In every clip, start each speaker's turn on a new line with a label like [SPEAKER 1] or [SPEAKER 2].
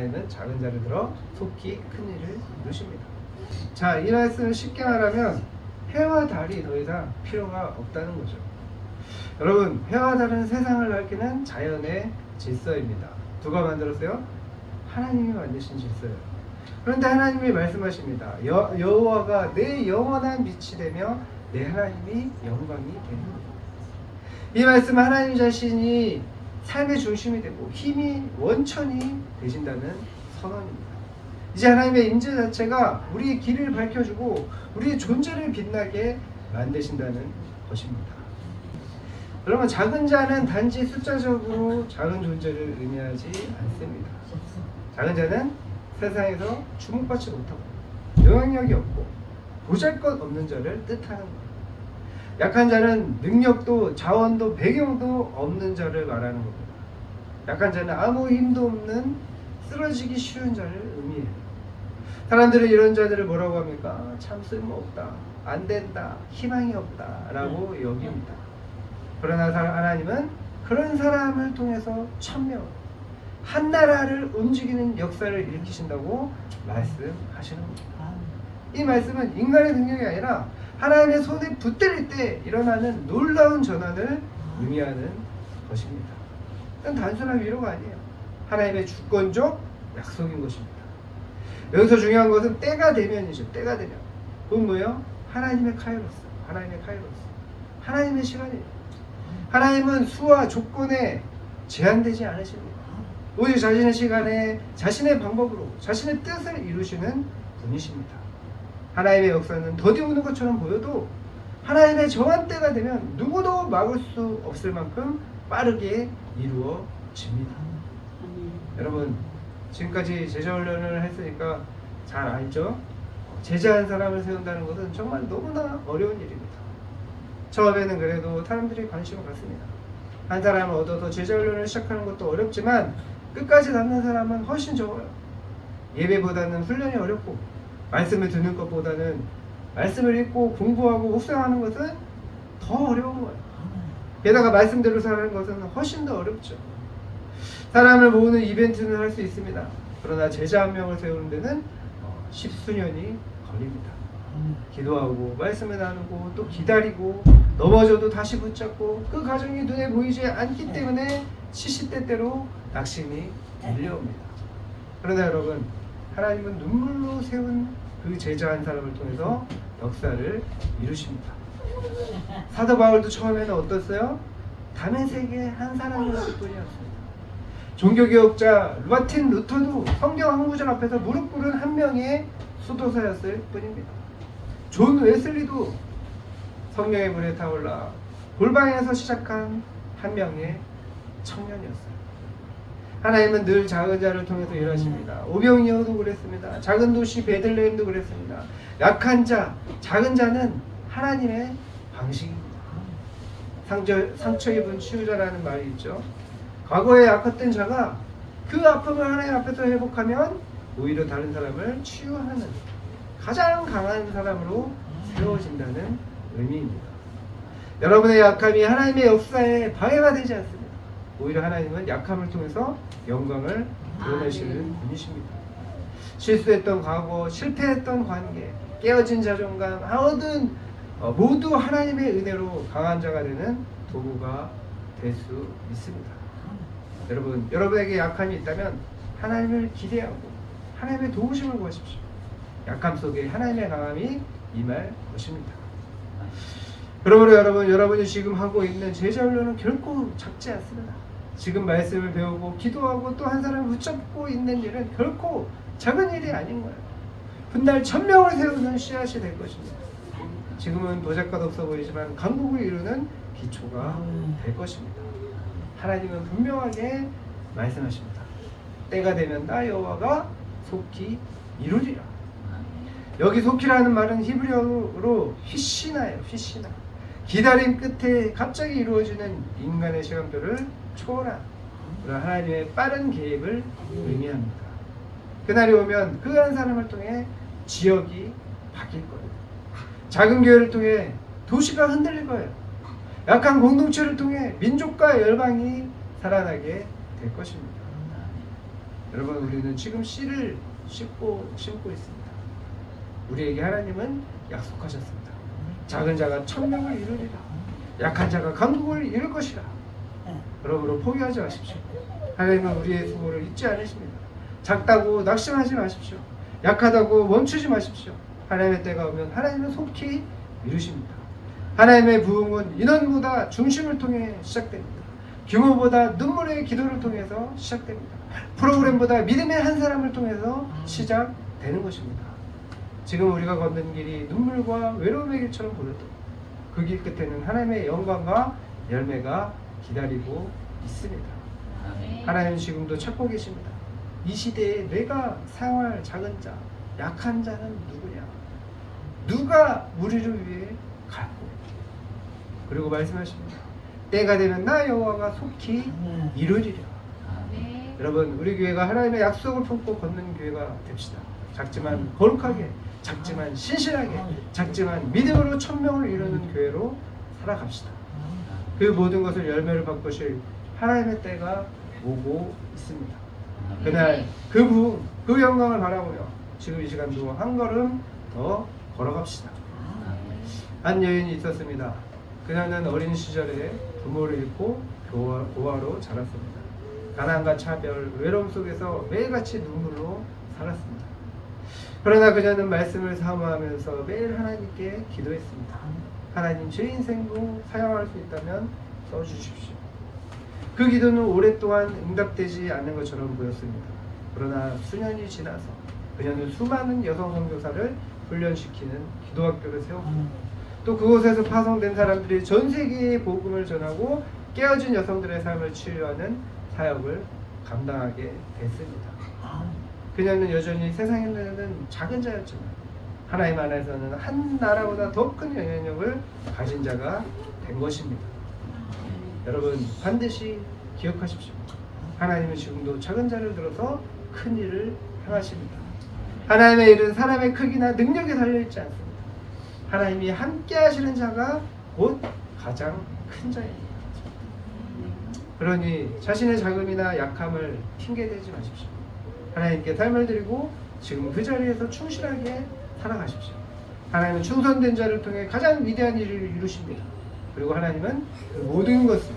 [SPEAKER 1] 하나님은 작은 자를 들어 속히 큰 일을 이루십니다. 자, 이 말씀을 쉽게 말하면 해와 달이 더 이상 필요가 없다는 거죠. 여러분, 해와 달은 세상을 밝히는 자연의 질서입니다. 누가 만들었어요? 하나님이 만드신 질서예요. 그런데 하나님이 말씀하십니다. 여호와가 내 영원한 빛이 되며 내 하나님이 영광이 되는 겁니다. 이 말씀은 하나님 자신이 삶의 중심이 되고 힘이 원천이 되신다는 선언입니다. 이제 하나님의 임재 자체가 우리의 길을 밝혀주고 우리의 존재를 빛나게 만드신다는 것입니다. 여러분, 작은 자는 단지 숫자적으로 작은 존재를 의미하지 않습니다. 작은 자는 세상에서 주목받지 못하고 영향력이 없고 보잘것없는 자를 뜻하는 거예요. 약한 자는 능력도 자원도 배경도 없는 자를 말하는 겁니다. 약한 자는 아무 힘도 없는 쓰러지기 쉬운 자를 의미해요. 사람들은 이런 자들을 뭐라고 합니까? 참 쓸모없다, 안 된다, 희망이 없다 라고 여깁니다. 그러나 하나님은 그런 사람을 통해서 천명, 한 나라를 움직이는 역사를 일으키신다고 말씀하시는 겁니다. 이 말씀은 인간의 능력이 아니라 하나님의 손에 붙들릴 때 일어나는 놀라운 전환을 의미하는 것입니다. 이건 단순한 위로가 아니에요. 하나님의 주권적 약속인 것입니다. 여기서 중요한 것은 때가 되면이죠. 때가 되면. 그건 뭐예요? 하나님의 카이로스. 하나님의 카이로스. 하나님의 시간이에요. 하나님은 수와 조건에 제한되지 않으십니다. 오직 자신의 시간에 자신의 방법으로 자신의 뜻을 이루시는 분이십니다. 하나님의 역사는 더디 오는 것처럼 보여도 하나님의 정한 때가 되면 누구도 막을 수 없을 만큼 빠르게 이루어집니다. 여러분, 지금까지 제자훈련을 했으니까 잘 알죠? 제자한 사람을 세운다는 것은 정말 너무나 어려운 일입니다. 처음에는 그래도 사람들이 관심을 갖습니다. 한 사람을 얻어서 제자훈련을 시작하는 것도 어렵지만 끝까지 남는 사람은 훨씬 적어요. 예배보다는 훈련이 어렵고 말씀을 듣는 것보다는 말씀을 읽고 공부하고 묵상하는 것은 더 어려운 거예요. 게다가 말씀대로 사는 것은 훨씬 더 어렵죠. 사람을 모으는 이벤트는 할 수 있습니다. 그러나 제자 한 명을 세우는 데는 십수년이 걸립니다. 기도하고 말씀을 나누고 또 기다리고 넘어져도 다시 붙잡고 그 과정이 눈에 보이지 않기 때문에 시시때때로 낙심이 밀려옵니다. 그러나 여러분, 하나님은 눈물로 세운 그 제자 한 사람을 통해서 역사를 이루십니다. 사도 바울도 처음에는 어떻어요? 다메섹의 한 사람이었을 뿐이었습니다. 종교개혁자 마틴 루터도 성경 한 구절 앞에서 무릎 꿇은 한 명의 수도사였을 뿐입니다. 존 웨슬리도 성령의 불에 타올라 골방에서 시작한 한 명의 청년이었어요. 하나님은 늘 작은 자를 통해서 일하십니다. 오병이어도 그랬습니다. 작은 도시 베들레헴도 그랬습니다. 약한 자, 작은 자는 하나님의 방식입니다. 상처 입은 치유자라는 말이 있죠. 과거에 아팠던 자가 그 아픔을 하나님 앞에서 회복하면 오히려 다른 사람을 치유하는 가장 강한 사람으로 세워진다는 의미입니다. 여러분의 약함이 하나님의 역사에 방해가 되지 않습니다. 오히려 하나님은 약함을 통해서 영광을 드러내시는 분이십니다. 실수했던 과거, 실패했던 관계, 깨어진 자존감, 모두 하나님의 은혜로 강한 자가 되는 도구가 될 수 있습니다. 여러분, 여러분에게 약함이 있다면 하나님을 기대하고 하나님의 도우심을 구하십시오. 약함 속에 하나님의 강함이 임할 것입니다. 그러므로 여러분이 지금 하고 있는 제자훈련은 결코 작지 않습니다. 지금 말씀을 배우고 기도하고 또 한 사람을 붙잡고 있는 일은 결코 작은 일이 아닌 거예요. 훗날 1000명을 세우는 씨앗이 될 것입니다. 지금은 도작가도 없어 보이지만 강국을 이루는 기초가 될 것입니다. 하나님은 분명하게 말씀하십니다. 때가 되면 나 여호와가 속히 이루리라. 여기 속히라는 말은 히브리어로 휘시나예요. 휘시나. 기다림 끝에 갑자기 이루어지는 인간의 시간표를 초월한 하나님의 빠른 계획을 의미합니다. 그날이 오면 그 한 사람을 통해 지역이 바뀔 거예요. 작은 교회를 통해 도시가 흔들릴 거예요. 약한 공동체를 통해 민족과 열방이 살아나게 될 것입니다. 여러분, 우리는 지금 씨를 심고 있습니다. 우리에게 하나님은 약속하셨습니다. 작은 자가 천명을 이루리라. 약한 자가 강국을 이룰 것이라. 그러므로 포기하지 마십시오. 하나님은 우리의 수고를 잊지 않으십니다. 작다고 낙심하지 마십시오. 약하다고 멈추지 마십시오. 하나님의 때가 오면 하나님은 속히 이루십니다. 하나님의 부흥은 인원보다 중심을 통해 시작됩니다. 규모보다 눈물의 기도를 통해서 시작됩니다. 프로그램보다 믿음의 한 사람을 통해서 시작되는 것입니다. 지금 우리가 걷는 길이 눈물과 외로움의 길처럼 보여도 그 길 끝에는 하나님의 영광과 열매가 기다리고 있습니다. 하나님은 지금도 찾고 계십니다. 이 시대에 내가 사용할 작은 자, 약한 자는 누구냐? 누가 우리를 위해 갈고? 그리고 말씀하십니다. 때가 되면 나 여호와가 속히 이루리라. 여러분, 우리 교회가 하나님의 약속을 품고 걷는 교회가 됩시다. 작지만 거룩하게, 작지만 신실하게, 작지만 믿음으로 천명을 이루는 교회로 살아갑시다. 그 모든 것을 열매를 바꾸실 하나님의 때가 오고 있습니다. 그날 그 부흥, 그 영광을 바라보며 지금 이 시간도 한 걸음 더 걸어갑시다. 한 여인이 있었습니다. 그녀는 어린 시절에 부모를 잃고 고아로 자랐습니다. 가난과 차별, 외로움 속에서 매일같이 눈물로 살았습니다. 그러나 그녀는 말씀을 사모하면서 매일 하나님께 기도했습니다. 하나님, 제 인생도 사용할 수 있다면 써주십시오. 그 기도는 오랫동안 응답되지 않는 것처럼 보였습니다. 그러나 수년이 지나서 그녀는 수많은 여성 선교사를 훈련시키는 기도학교를 세웠고 또 그곳에서 파송된 사람들이 전 세계에 복음을 전하고 깨어진 여성들의 삶을 치유하는 사역을 감당하게 됐습니다. 그녀는 여전히 세상에는 작은 자였지만 하나님 안에서는 한 나라보다 더 큰 영향력을 가진 자가 된 것입니다. 여러분, 반드시 기억하십시오. 하나님은 지금도 작은 자를 들어서 큰 일을 행하십니다. 하나님의 일은 사람의 크기나 능력에 달려있지 않습니다. 하나님이 함께 하시는 자가 곧 가장 큰 자입니다. 그러니 자신의 자금이나 약함을 핑계대지 마십시오. 하나님께 삶을 드리고 지금 그 자리에서 충실하게 살아가십시오. 하나님은 충성된 자를 통해 가장 위대한 일을 이루십니다. 그리고 하나님은 그 모든 것을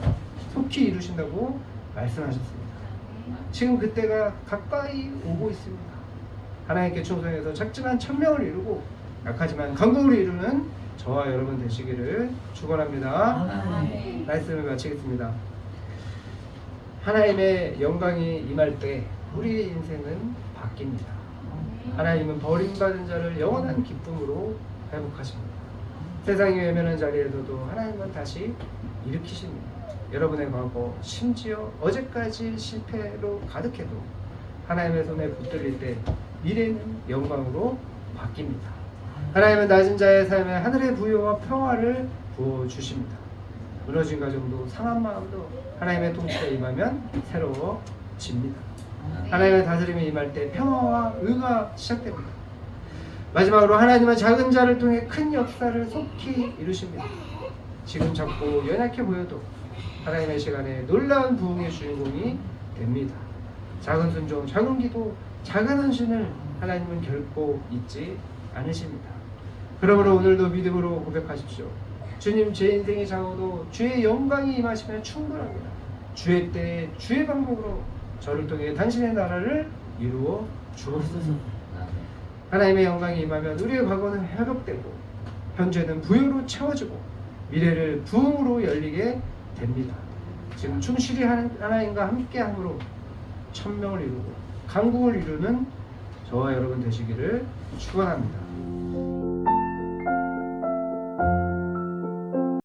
[SPEAKER 1] 속히 이루신다고 말씀하셨습니다. 지금 그때가 가까이 오고 있습니다. 하나님께 충성해서 작지만 천명을 이루고 약하지만 강국을 이루는 저와 여러분 되시기를 축원합니다. 말씀을 마치겠습니다. 하나님의 영광이 임할 때 우리의 인생은 바뀝니다. 하나님은 버림받은 자를 영원한 기쁨으로 회복하십니다. 세상이 외면한 자리에서도 하나님은 다시 일으키십니다. 여러분의 과거, 심지어 어제까지 실패로 가득해도 하나님의 손에 붙들릴 때 미래는 영광으로 바뀝니다. 하나님은 낮은 자의 삶에 하늘의 부요와 평화를 부어주십니다. 무너진 가정도 상한 마음도 하나님의 통치에 임하면 새로워집니다. 하나님의 다스림에 임할 때 평화와 의가 시작됩니다. 마지막으로 하나님은 작은 자를 통해 큰 역사를 속히 이루십니다. 지금 작고 연약해 보여도 하나님의 시간에 놀라운 부흥의 주인공이 됩니다. 작은 순종, 작은 기도, 작은 헌신을 하나님은 결코 잊지 않으십니다. 그러므로 오늘도 믿음으로 고백하십시오. 주님, 제 인생이 작아도 주의 영광이 임하시면 충분합니다. 주의 때에 주의 방법으로 저를 통해 당신의 나라를 이루어 주옵소서. 하나님의 영광이 임하면 우리의 과거는 회복되고 현재는 부유로 채워지고 미래를 부흥으로 열리게 됩니다. 지금 충실히 하나님과 함께함으로 천명을 이루고 강국을 이루는 저와 여러분 되시기를 축원합니다.